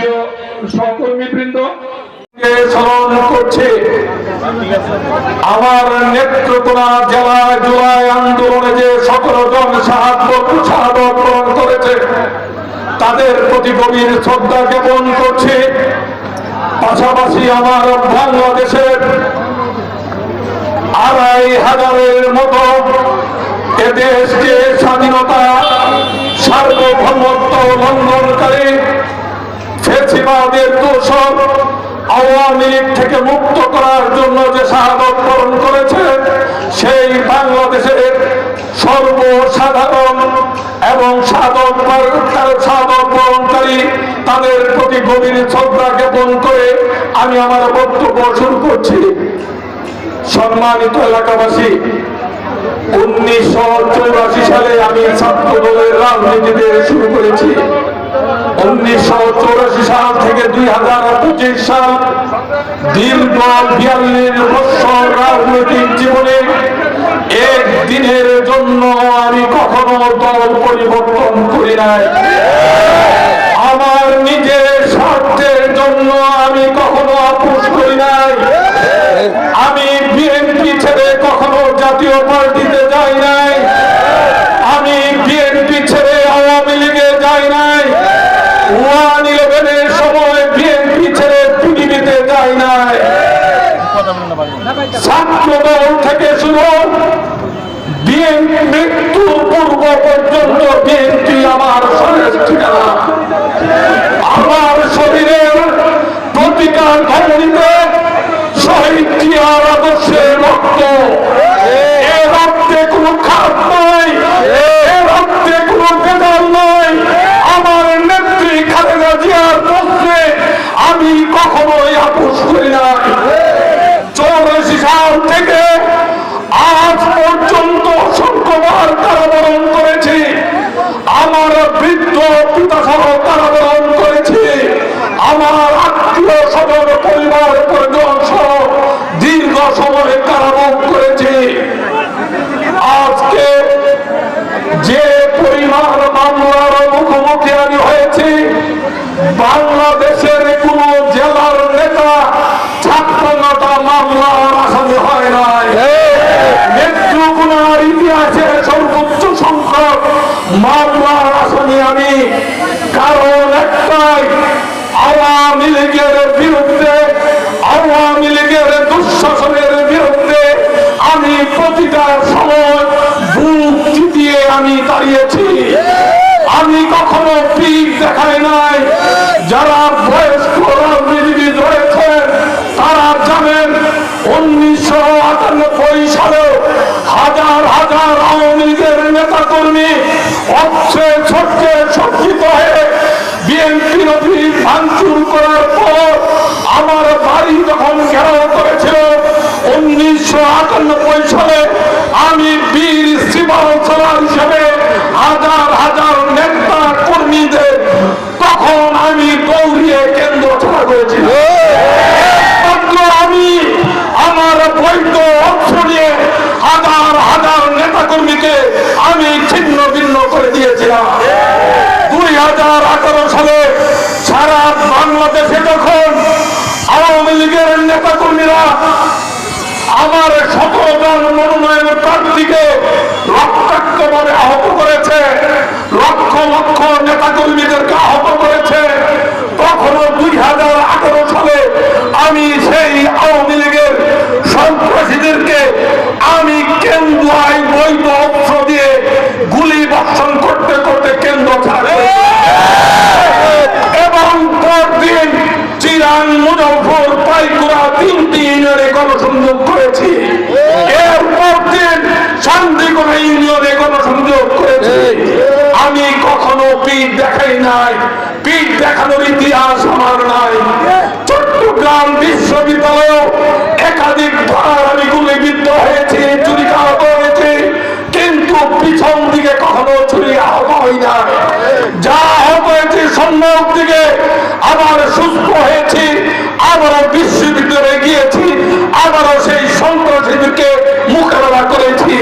প্রিয় সহকর্মীবৃন্দ স্মরণ করছে আমার নেত্রকোনা জেলা জুলাই আন্দোলনে যে 17 জন শাহাদত বরণ করেছে তাদের প্রতি গভীর শ্রদ্ধা জ্ঞাপন করছে। পাশাপাশি আমার বাংলাদেশের 2500-এর মতো এদেশকে স্বাধীনতা সার্বভৌমত্ব লঙ্ঘনকারী ফ্যাসিবাদের দোষর আওয়ামী লীগ থেকে মুক্ত করার জন্য যে শাহাদত বরণ করেছে সেই বাংলাদেশের সর্বসাধারণ এবং শাহাদত বরণকারী তাদের প্রতি গভীর শ্রদ্ধা জ্ঞাপন করে আমি আমার বক্তব্য শুরু করছি। সম্মানিত এলাকাবাসী, 1984 সালে আমি ছাত্র দলের রাজনীতিতে শুরু করেছি। 1984 সাল থেকে 2025 সাল দীর্ঘ 42 বছর রাজনৈতিক জীবনে একদিনের জন্য আমি কখনো দল পরিবর্তন করি নাই। আমার নিজের স্বার্থের জন্য আমি কখনো আপোষ করি নাই। আমি বিএনপি ছেড়ে কখনো জাতীয় পার্টিতে যাই নাই। আমি বিএনপি ছেড়ে আওয়ামী লীগে যাই নাই। 1/11-এর সময় বিএনপি ছেড়ে পিডিপিতে যাই নাই। ছাত্র দল থেকে শুরু মৃত্যু পূর্ব পর্যন্ত বিএনপি আমার শরীরের ঠিকানা। আমার শরীরের প্রতিটা ধমনীতে শহীদ জিয়ার আদর্শের রক্ত। এ রক্তে কোনো খাত নয়, এ রক্তে কোনো ভেদাল নয়। আমার নেত্রী খালেদা জিয়ার প্রশ্নে আমি কখনোই আপোষ করি না। 84 সাল থেকে আজ পর্যন্ত অসংখ্যবার কারাবরণ করেছি। আমার বৃদ্ধ পিতা সহ কারাবরণ করেছি। আমার আত্মীয় স্বজন পরিবার পরিজন সহ দীর্ঘ সময় কারাভোগ করেছি। আজকে যে পরিমাণ মামলার মুখোমুখি আমি হয়েছি, বাংলাদেশের কোন জেলার নেতা 56টা মামলার আসামি হয় নাই। নেত্রকোনার ইতিহাসে সর্বোচ্চ সংখ্যক মামলার আসামি আমি। কারণ একটাই, আওয়ামী লীগের বিরুদ্ধে, আওয়ামী লীগের দুঃশাসনের বিরুদ্ধে আমি প্রতিটা সময় বুক চিতিয়ে আমি দাঁড়িয়েছি। আমি কখনো পিঠ দেখাই নাই। যারা বয়স্ক রাজনীতিবিদ রয়েছেন তারা জানেন 1998 সালে হাজার হাজার আওয়ামী লীগের নেতা কর্মী অর্থে ছটকে সজ্জিত হয়ে বিএনপির অফিস ভাঙচুর করার পর আমার বাড়ি যখন ঘেরাও করেছিল 1998 সালে, আমি বীর শিবালচলার হিসেবে হাজার হাজার নেতা কর্মীদের তখন আমি দৌড়িয়ে কেন্দ্র ছাড়া করেছিল। আমি আমার বৈধ অর্থ নিয়ে হাজার হাজার নেতা কর্মীকে আমি ছিন্ন ভিন্ন করে দিয়েছিলাম। 2018 সালে সারা বাংলাদেশে যখন আওয়ামী লীগের নেতা কর্মীরা আমার 17 জন মনোনয়ন প্রার্থীকে রক্তাক্তভাবে আহত করেছে, লক্ষ লক্ষ নেতা কর্মীদেরকে আহত করেছে, তখনও 2018 সালে আমি সেই আওয়ামী লীগের সন্ত্রাসীদেরকে আমি কেন্দ্রায় বৈধ অস্ত্র দিয়ে গুলি বর্ষণ করতে করতে কেন্দ্র ছাড়ে এবং পরদিন চিরাং, মুজফ্ফর, পাইকুড়া 3টি ইউনিয়নে গণসংযোগ করেছি। এরপর দিন শান্তিগোনা ইউনিয়নে গণসংযোগ করেছি। আমি কখনো পিঠ দেখাই নাই। পিঠ দেখানোর ইতিহাস আমার নাই। চট্টগ্রাম বিশ্ববিদ্যালয়ে একাধিকবার আমি গুলিবিদ্ধ হয়েছি, চুরি আহত হয়েছি, কিন্তু পিছন দিকে কখনো চুরি আহত হই না। যা আহত হয়েছি সম্মুখ দিকে আবার সুস্থ হয়েছি, আবারও বিশ্ববিদ্যালয়ে গিয়েছি, আবারও সেই সন্ত্রাসীদেরকে মোকাবেলা করেছি।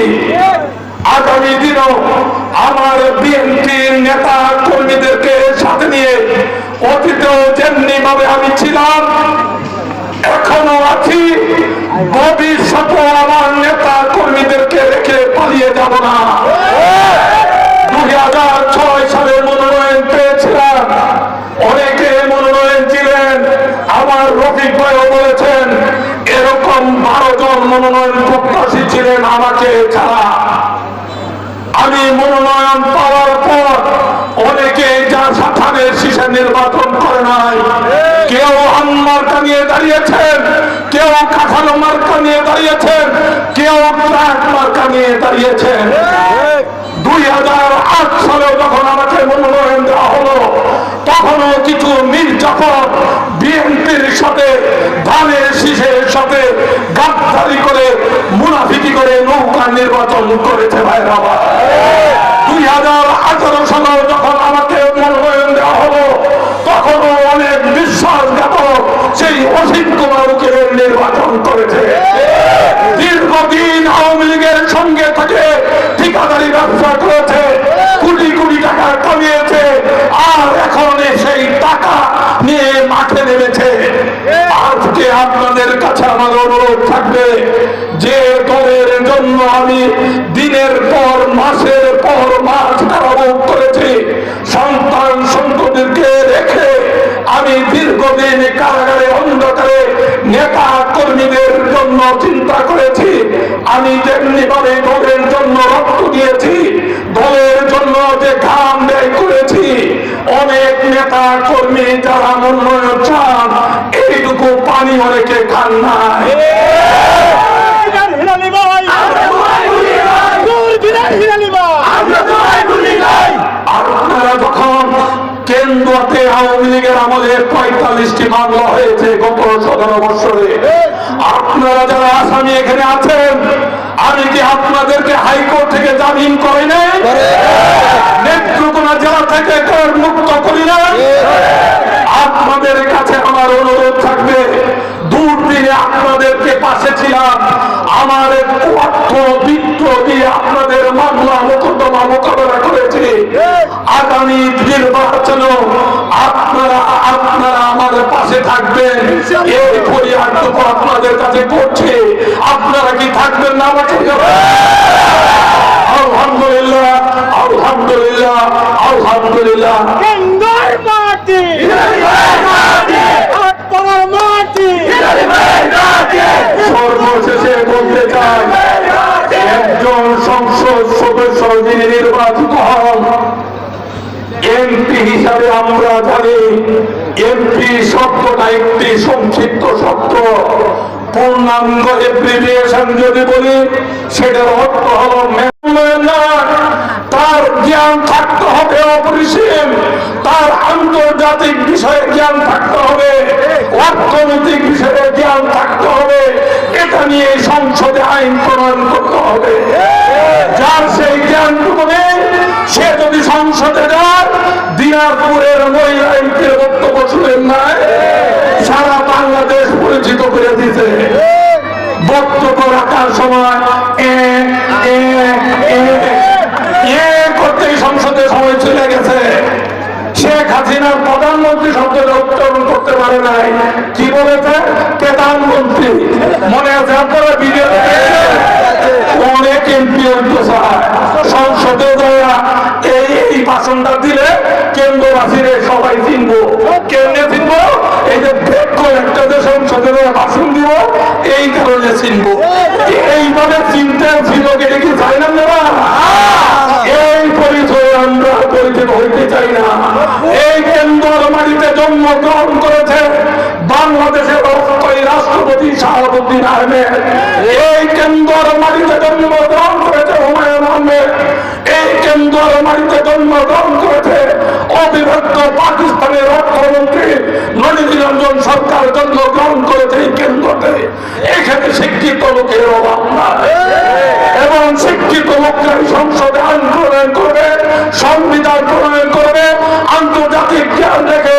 আগামী দিনও আমার বিএনপির নেতা কর্মীদেরকে সাথে নিয়ে অতীতেও যেন যাব না। 2006 সালে মনোনয়ন পেয়েছিলাম, অনেকে মনোনয়ন ছিলেন। আমার রফিক ভাইও বলেছেন এরকম 12 জন মনোনয়ন প্রত্যাশী ছিলেন আমাকে ছাড়া। আমি মনোনয়ন পাওয়ার পর অনেকে যা সাথানের শীষে নির্বাচন করে নাই, কেউ মার্কা নিয়ে দাঁড়িয়েছেন, কেউ কাঠালো মার্কা নিয়ে দাঁড়িয়েছেন, কেউ ট্রাক মার্কা নিয়ে দাঁড়িয়েছেন। 2008 সালে যখন আমাকে মনোনয়ন দেওয়া হলো, তখনও কিছু মির্জাফর বিএনপির সাথে ধানের শীষের সাথে গাদ্দারি করে মুনাফিকি করে নৌকা নির্বাচন করেছে ভাইরা। 2018 সালে যখন আমাকে মনোনয়ন দেওয়া হলো, তখনও অনেক বিশ্বাসঘাতক সেই অসিত কুমার উকিলের নির্বাচন করেছে। দীর্ঘদিন আওয়ামী লীগের সঙ্গে থেকে ঠিকাদারি ব্যবসা করেছে, কোটি কোটি টাকা কামিয়েছে, আর এখন সেই টাকা নিয়ে মাঠে নেমেছে। আজকে আপনাদের কাছে আমার অনুরোধ থাকবে, যে দলের জন্য আমি দিনের পর মাসের পর মাস কারাভোগ করেছি, সন্তান সন্ততিকে রেখে আমি দীর্ঘদিন কারাগারে অন্ধকারে নেতা কর্মীদের জন্য চিন্তা করেছি, আমি তেমনি ভাবে দলের জন্য রক্ত দিয়েছি, দলের জন্য যে ঘাম ব্যয় করেছি। অনেক নেতা কর্মী যারা মনোনয়ন চান, এইটুকু পানি অনেকে খান নাই। আপনারা যখন কেন্দ্রতে আওয়ামী লীগের আমলে 45টি মামলা হয়েছে গত 17 বছরে, আপনারা যারা আসামি এখানে আছেন, আমি কি আপনাদেরকে হাইকোর্ট থেকে জামিন করি নাই? নেত্রকোনা জেলা থেকে মুক্ত করি না? আপনাদের কাছে আমার অনুরোধ থাকবে, দুর্দিনে আপনাদেরকে পাশে ছিলাম, আমার অর্থ বৃত্ত দিয়ে আপনাদের মামলা মোকদ্দমা মোকাবেলা করেছি। আগামী নির্বাচন আপনারা আমার পাশে থাকবেন, এই ফরিয়াদটুকু আপনাদের কাছে করছি। আপনারা কি থাকবেন না আমাকে? আলহামদুলিল্লাহ, আলহামদুলিল্লাহ, আলহামদুলিল্লাহ। সর্বশেষে বলতে চাই, একজন সংসদ সদস্য যিনি নির্বাচিত হন, এমপি হিসাবে আমরা জানি এমপি শব্দটা একটি সংক্ষিপ্ত শব্দ। পূর্ণাঙ্গ এপ্রিভিয়েশন যদি বলি, সেটার অর্থ হল তার জ্ঞান থাকতে হবে অপরিসীম, তার আন্তর্জাতিক বিষয়ে জ্ঞান থাকতে হবে, অর্থনৈতিক বিষয়ে জ্ঞান থাকতে হবে, এটা নিয়ে সংসদে আইন প্রণয়ন করতে হবে। যার সেই জ্ঞানটুকু নেই, সে যদি সংসদে যায়, দিনাজপুরের মহিলা এমপির বক্তব্য শুনেন নাই, সারা বাংলাদেশ পরিচিত করে দিতে। বক্তব্য রাখার সময় করতেই সংসদে সময় চলে গেছে। শেখ হাসিনার প্রধানমন্ত্রী শব্দটা উচ্চারণ করতে পারে নাই, কি বলেছে? প্রধানমন্ত্রী। মনে আছে আপনারা ভিডিও? অনেক এমপি সংসদে যারা এই ভাষণটা দিলে কেন্দ্রবাসীরা সবাই চিনবো। কেমনে চিনবো? এই যে একটা যে সংসদে ভাষণ দিব, এই কারণে চিনবো। এইভাবে চিনতে ছিল এটা কি চাই না? এই পরিচয় আমরা পরিচিত হইতে চাই না। এই কেন্দ্র মাটিতে জন্মগ্রহণ করেছে বাংলাদেশের অস্থায়ী রাষ্ট্রপতি শাহাবুদ্দিন আহমেদ। এই কেন্দ্র মাটিতে জন্মগ্রহণ করেছে হুমায়ুন আহমেদ। এই কেন্দ্র মাটিতে জন্মগ্রহণ করেছে অবিভক্ত পাকিস্তানের অর্থমন্ত্রী নলিনী রঞ্জন সরকার জন্মগ্রহণ করেছে এই কেন্দ্রতে। এখানে শিক্ষিত লোকের অভাব নাই, এবং শিক্ষিত লোকরাই সংসদে আইন প্রণয়ন করবে, সংবিধান প্রণয়ন করবে, আন্তর্জাতিক জ্ঞান রেখে